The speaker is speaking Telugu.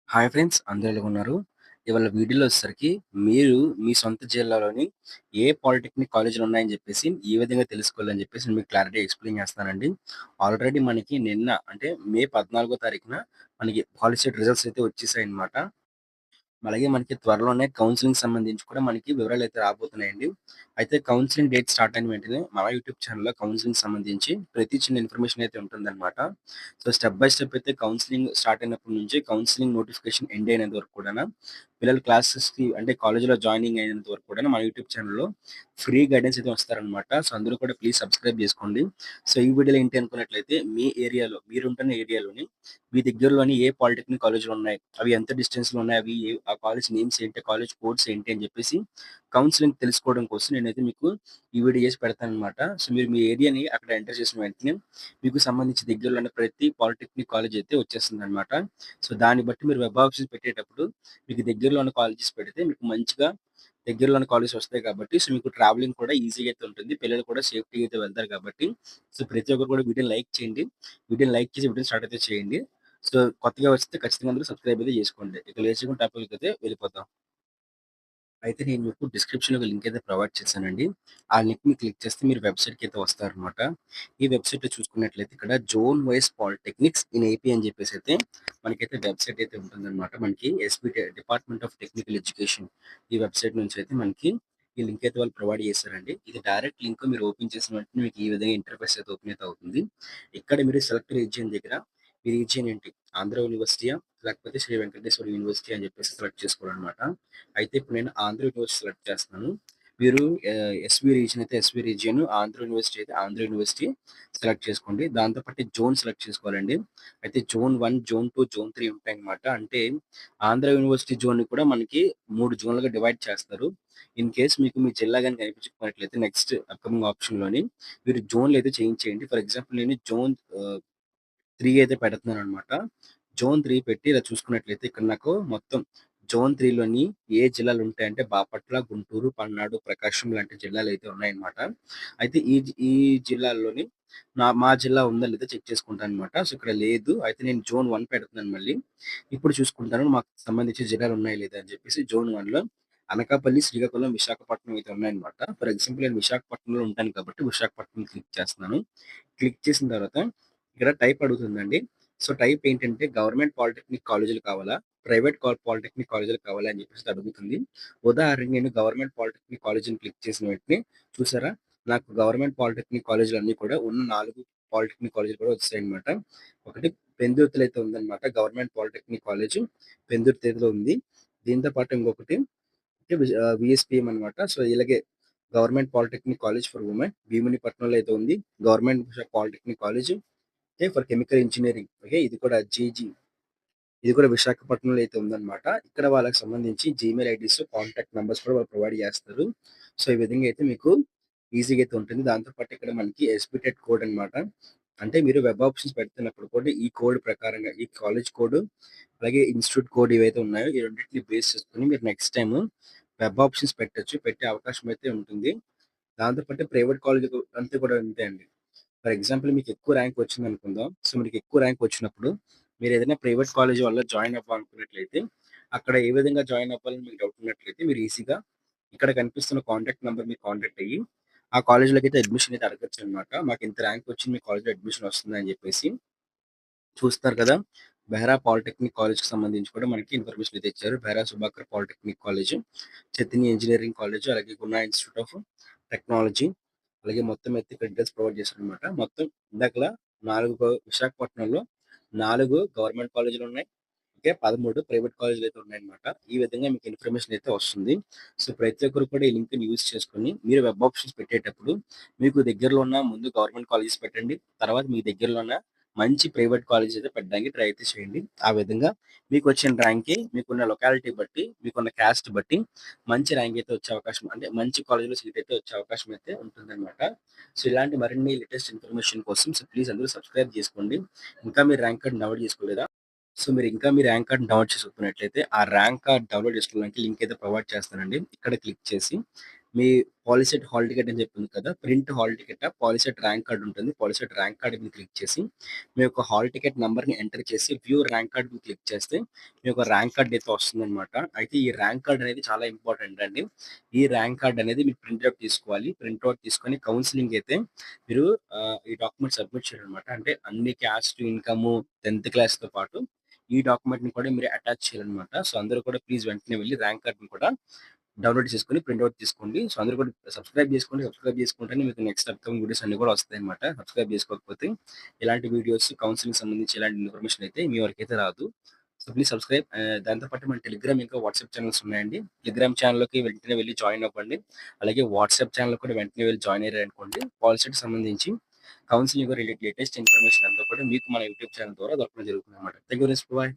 హాయ్ ఫ్రెండ్స్, అందరూ ఎలా ఉన్నారు? ఇవాళ వీడియోలో వచ్చేసరికి మీరు మీ సొంత జిల్లాలోని ఏ పాలిటెక్నిక్ కాలేజీలు ఉన్నాయని చెప్పేసి ఏ విధంగా తెలుసుకోవాలని చెప్పేసి నేను మీకు క్లారిటీ ఎక్స్ప్లెయిన్ చేస్తానండి. ఆల్రెడీ మనకి నిన్న అంటే మే 14 తారీఖున మనకి పాలిసెట్ రిజల్ట్స్ అయితే వచ్చేసాయన్నమాట. అలాగే మనకి త్వరలోనే కౌన్సెలింగ్ సంబంధించి కూడా మనకి వివరాలైతే రాబోతున్నాయండి. అయితే కౌన్సెలింగ్ డేట్ స్టార్ట్ అయిన వెంటనే మన యూట్యూబ్ ఛానెల్‌లో కౌన్సెలింగ్ సంబంధించి ప్రతి చిన్న ఇన్ఫర్మేషన్ అయితే ఉంటుందన్నమాట. సో, స్టెప్ బై స్టెప్ అయితే కౌన్సెలింగ్ స్టార్ట్ అయినప్పటి నుంచి కౌన్సెలింగ్ నోటిఫికేషన్ ఎండ్ అయినంత వరకు కూడాను, పిల్లలు క్లాసెస్‌కి అంటే కాలేజ్‌లో జాయినింగ్ అయినంత వరకు కూడాను మన యూట్యూబ్ ఛానెల్‌లో ఫ్రీ గైడెన్స్ అయితే వస్తారనమాట. సో, అందరూ కూడా ప్లీజ్ సబ్స్క్రైబ్ చేసుకోండి. సో, ఈ వీడియోలో ఏంటి అనుకున్నట్లయితే మీ ఏరియాలో మీరుంటున్న ఏరియాలోని మీ దగ్గరలోని ఏ పాలిటెక్నిక్ కాలేజీలున్నాయి? అవి ఎంత డిస్టెన్స్‌లో ఉన్నాయి? అవి ఆ కాలేజ్ నేమ్స్ ఏంటి? కాలేజ్ కోడ్స్ ఏంటి? అని చెప్పేసి కౌన్సెలింగ్ తెలుసుకోవడం కోసం నేనైతే మీకు ఈ వీడియో చేసి పెడతాననమాట. సో, మీరు మీ ఏరియాని అక్కడ ఎంటర్ చేసిన వెంటనే మీకు సంబంధించి దగ్గరలో ఉన్న ప్రతి పాలిటెక్నిక్ కాలేజ్ అయితే వచ్చేస్తుందనమాట. సో, దాన్ని బట్టి మీరు వెబ్ ఆప్షన్స్ పెట్టేటప్పుడు మీకు దగ్గరలో ఉన్న కాలేజెస్ పెడితే మీకు మంచిగా దగ్గరలో ఉన్న కాలేజెస్ వస్తాయి కాబట్టి, సో, మీకు ట్రావెలింగ్ కూడా ఈజీగా అయితే ఉంటుంది. పిల్లలు కూడా సేఫ్టీగా అయితే వెళ్తారు కాబట్టి, సో, ప్రతి ఒక్కరు కూడా వీడియోని లైక్ చేయండి. వీడియోని లైక్ చేసి వీడియోని స్టార్ట్ అయితే చేయండి. సో, కొత్తగా వస్తే ఖచ్చితంగా అందరూ సబ్స్క్రైబ్ అయితే చేసుకోండి. ఇక లేట్ చేయకుండా టాపిక్‌కైతే వెళ్ళిపోదాం. అయితే నేను మీకు డిస్క్రిప్షన్‌లో ఒక లింక్ అయితే ప్రొవైడ్ చేశానండి. ఆ లింక్‌ని క్లిక్ చేస్తే మీరు వెబ్‌సైట్‌కి అయితే వస్తారనమాట. ఈ వెబ్‌సైట్‌లో చూసుకున్నట్లయితే ఇక్కడ zone wise polytechnics in AP అని చెప్పేసి అయితే మనకైతే వెబ్‌సైట్ అయితే ఉంటుందనమాట. మనకి డిపార్ట్మెంట్ ఆఫ్ టెక్నికల్ ఎడ్యుకేషన్ ఈ వెబ్‌సైట్ నుంచి అయితే మనకి ఈ లింక్ అయితే వాళ్ళు ప్రొవైడ్ చేశారండి. ఇది డైరెక్ట్ లింక్ మీరు ఓపెన్ చేసిన వెంటనే మీకు ఈ విధంగా ఇంటర్ఫేస్ అయితే ఓపెన్ అయితే అవుతుంది. ఇక్కడ మీరు సెలెక్ట్ రీజియన్ దగ్గర మీ రీజియన్ ఏంటి? ఆంధ్ర యూనివర్సిటీయా? లేకపోతే శ్రీ వెంకటేశ్వర యూనివర్సిటీ అని చెప్పేసి సెలెక్ట్ చేసుకోవాలనమాట. అయితే ఇప్పుడు నేను ఆంధ్ర యూనివర్సిటీ సెలెక్ట్ చేస్తున్నాను. మీరు ఎస్‌వి రీజియన్ అయితే ఎస్‌వి రీజియన్, ఆంధ్ర యూనివర్సిటీ అయితే ఆంధ్ర యూనివర్సిటీ సెలెక్ట్ చేసుకోండి. దాంతో పాటు జోన్ సెలెక్ట్ చేసుకోవాలండి. అయితే జోన్ 1, జోన్ 2, జోన్ 3 ఉంటాయన్నమాట. అంటే ఆంధ్ర యూనివర్సిటీ జోన్‌ని కూడా మనకి 3 జోన్‌లుగా డివైడ్ చేస్తారు. ఇన్ కేస్ మీకు మీ జిల్లా గాని కనిపించకపోయినట్లయితే నెక్స్ట్ అప్‌కమింగ్ ఆప్షన్‌లోని మీరు జోన్‌లు అయితే చేంజ్ చేయండి. ఫర్ ఎగ్జాంపుల్ నేను జోన్ 3 అయితే పెడుతున్నాననమాట. జోన్ 3 పెట్టి ఇలా చూసుకున్నట్లయితే ఇక్కడ నాకు మొత్తం జోన్ 3లోని ఏ జిల్లాలుంటాయంటే బాపట్ల, గుంటూరు, పల్నాడు, ప్రకాశం లాంటి జిల్లాలైతే ఉన్నాయన్నమాట. అయితే ఈ జిల్లాల్లోని మా జిల్లా ఉందా లేదా చెక్ చేసుకుంటాననమాట. సో, ఇక్కడ లేదు. అయితే నేను జోన్ 1 పెడుతున్నాను మళ్ళీ. ఇప్పుడు చూసుకుంటాను మాకు సంబంధించిన జిల్లాలు ఉన్నాయా లేదా అని చెప్పేసి జోన్ 1లో అనకాపల్లి, శ్రీకాకుళం, విశాఖపట్నం అయితే ఉన్నాయన్నమాట. ఫర్ ఎగ్జాంపుల్ నేను విశాఖపట్నంలో ఉంటాను కాబట్టి విశాఖపట్నం క్లిక్ చేస్తున్నాను. క్లిక్ చేసిన తర్వాత ఇక్కడ టైప్ అడుగుతుందండి. సో, టైప్ ఏంటంటే గవర్నమెంట్ పాలిటెక్నిక్ కాలేజీలు కావాలా? ప్రైవేట్ పాలిటెక్నిక్ కాలేజీలు కావాలా? అని చెప్పేసి అడుగుతుంది. ఉదాహరణకి నేను గవర్నమెంట్ పాలిటెక్నిక్ కాలేజీని క్లిక్ చేసిన వెంటనే చూసారా? నాకు గవర్నమెంట్ పాలిటెక్నిక్ కాలేజీలన్నీ కూడా ఉన్న 4 పాలిటెక్నిక్ కాలేజీలు కూడా వచ్చేసాయన్నమాట. ఒకటి పెందుర్తిలో అయితే ఉందన్నమాట. గవర్నమెంట్ పాలిటెక్నిక్ కాలేజు పెందుర్తిలో ఉంది. దీంతో పాటు ఇంకొకటి వీఎస్‌పీఎం అనమాట. సో, ఇలాగే government polytechnic college for women భీమునిపట్నంలో అయితే ఉంది. Government polytechnic college for chemical engineering. Okay. ఇది కూడా ఇది కూడా విశాఖపట్నంలో అయితే ఉందన్నమాట. ఇక్కడ వాళ్ళకి సంబంధించి జీమెయిల్ ఐడీస్, కాంటాక్ట్ నంబర్స్ కూడా వాళ్ళు ప్రొవైడ్ చేస్తారు. సో, ఈ విధంగా అయితే మీకు ఈజీగా అయితే ఉంటుంది. దాంతో పాటు ఇక్కడ మనకి ఎస్‌బిటెట్ కోడ్ అన్నమాట. అంటే మీరు వెబ్ ఆప్షన్స్ పెడుతున్నప్పుడు కూడా ఈ కోడ్ ప్రకారంగా ఈ కాలేజ్ కోడ్, అలాగే ఇన్‌స్టిట్యూట్ కోడ్ ఏవైతే ఉన్నాయో ఈ రెండిటిని బేస్ చేసుకొని మీరు నెక్స్ట్ టైమ్ వెబ్ ఆప్షన్స్ పెట్టొచ్చు. పెట్టే అవకాశం అయితే ఉంటుంది. దాంతో పాటు ప్రైవేట్ కాలేజ్ అంతా కూడా అంతే అండి. ఫర్ ఎగ్జాంపుల్ మీకు ఎక్కువ ర్యాంక్ వచ్చిందనుకుందాం. సో, మీకు ఎక్కువ ర్యాంక్ వచ్చినప్పుడు మీరేదైనా ప్రైవేట్ కాలేజ్ వల్ల జాయిన్ అవ్వాలనుకున్నట్లయితే, అక్కడ ఏ విధంగా జాయిన్ అవ్వాలని మీకు డౌట్ ఉన్నట్లయితే మీరు ఈజీగా ఇక్కడ కనిపిస్తున్న కాంటాక్ట్ నంబర్ మీరు కాంటాక్ట్ అయ్యి, ఆ కాలేజ్‌లోకైతే అడ్మిషన్ అయితే అడగొచ్చనమాట. మాకింత ర్యాంక్ వచ్చింది మీ కాలేజ్‌లో అడ్మిషన్ వస్తుందని జెప్పేసి. చూస్తారు కదా! బెహ్రా పాలిటెక్నిక్ కాలేజ్‌కి సంబంధించి కూడా మనకి ఇన్ఫర్మేషన్ అయితే ఇచ్చారు. బెహ్రా సుభాకర్ పాలిటెక్నిక్ కాలేజ్, చతిని ఇంజినీరింగ్ కాలేజ్, అలాగే గున్నా ఇన్‌స్టిట్యూట్ ఆఫ్ టెక్నాలజీ, అలాగే మొత్తం అయితే ఇక్కడ డీటెయిల్స్ ప్రొవైడ్ చేశారనమాట. మొత్తం ఇందాకల 4 విశాఖపట్నంలో 4 గవర్నమెంట్ కాలేజ్‌లున్నాయి. ఓకే. 13 ప్రైవేట్ కాలేజ్‌లయితే ఉన్నాయన్నమాట. ఈ విధంగా మీకు ఇన్ఫర్మేషన్ అయితే వస్తుంది. సో, ప్రతి ఒక్కరు కూడా ఈ లింక్‌ని యూజ్ చేసుకొని మీరు వెబ్ ఆప్షన్స్ పెట్టేటప్పుడు మీకు దగ్గరలో ఉన్న ముందు గవర్నమెంట్ కాలేజెస్ పెట్టండి. తర్వాత మీ దగ్గరలో ఉన్న మంచి ప్రైవేట్ కాలేజ్ అయితే పెట్టడానికి ట్రై అయితే చేయండి. ఆ విధంగా మీకొచ్చిన ర్యాంక్‌కి మీకున్న లొకాలిటీ బట్టి, మీకున్న క్యాస్ట్ బట్టి మంచి ర్యాంక్ అయితే వచ్చే అవకాశం అంటే మంచి కాలేజ్‌లో సీట్ అయితే వచ్చే అవకాశం అయితే ఉంటుందన్నమాట. సో, ఇలాంటి మరిన్ని లేటెస్ట్ ఇన్ఫర్మేషన్ కోసం ప్లీజ్ అందరూ సబ్స్క్రైబ్ చేసుకోండి. ఇంకా మీరు ర్యాంక్ కార్డ్ డౌన్లోడ్ చేసుకోలేదా? సో, మీరింకా మీ ర్యాంక్ కార్డ్‌ని డౌన్లోడ్ చేసుకున్నట్లయితే, ఆ ర్యాంక్ కార్డ్ డౌన్లోడ్ చేసుకోవడానికి లింక్ అయితే ప్రొవైడ్ చేస్తానండి. ఇక్కడ క్లిక్ చేసి, మీ పాలిసెట్ హాల్ టికెట్ అని చెప్పింది కదా! ప్రింట్ హాల్ టికెటా, పాలిసెట్ ర్యాంక్ కార్డ్ ఉంటుంది. పాలిసెట్ ర్యాంక్ కార్డ్ మీద క్లిక్ చేసి, మీ యొక్క హాల్ టికెట్ నంబర్‌ని ఎంటర్ చేసి, వ్యూ ర్యాంక్ కార్డ్ మీద క్లిక్ చేస్తే, మీ యొక్క ర్యాంక్ కార్డ్ అయితే వస్తుందనమాట. అయితే ఈ ర్యాంక్ కార్డ్ అనేది చాలా ఇంపార్టెంట్ అండి. ఈ ర్యాంక్ కార్డ్ అనేది మీరు ప్రింట్ ఔట్ తీసుకోవాలి. ప్రింట్ ఔట్ తీసుకొని కౌన్సెలింగ్ అయితే మీరు ఈ డాక్యుమెంట్ సబ్మిట్ చేయాలనమాట. అంటే అన్ని క్యాస్ట్, ఇన్‌కము, 10థ్ క్లాస్‌తో పాటు ఈ డాక్యుమెంట్‌ని కూడా మీరు అటాచ్ చేయాలనమాట. సో, అందరూ కూడా ప్లీజ్ వెంటనే వెళ్లి ర్యాంక్ కార్డ్‌ని కూడా డౌన్‌లోడ్ చేసుకొని ప్రింట్ ఔట్ తీసుకోండి. సో, అందరూ కూడా సబ్స్క్రైబ్ చేసుకోండి. సబ్స్క్రైబ్ చేసుకుంటేనే మీకు నెక్స్ట్ అప్‌కమింగ్ వీడియోస్ అన్నీ కూడా వస్తాయన్నమాట. సబ్స్క్రైబ్ చేసుకోకపోతే ఇలాంటి వీడియోస్ కౌన్సెలింగ్ సంబంధించి ఎలాంటి ఇన్ఫర్మేషన్ అయితే మీ వరకైతే రాదు. So, please subscribe. దాంతో పాటు మన టెలిగ్రామ్ ఇంకా వాట్సాప్ ఛానెల్స్ ఉన్నాయండి. టెలిగ్రామ్ ఛానెల్‌లోకి వెంటనే వెళ్లి జాయిన్ అవ్వండి. అలాగే వాట్సాప్ ఛానెల్‌లో కూడా వెంటనే వెళ్లి జాయిన్ అయ్యారనుకోండి, పాలిసెట్‌కి సంబంధించి కౌన్సెలింగ్ లేటెస్ట్ ఇన్ఫర్మేషన్ అంతా కూడా మీకు మన యూట్యూబ్ ఛానెల్ ద్వారా దొరకడం జరుగుతుందన్నమాట. Thank you very much. Bye.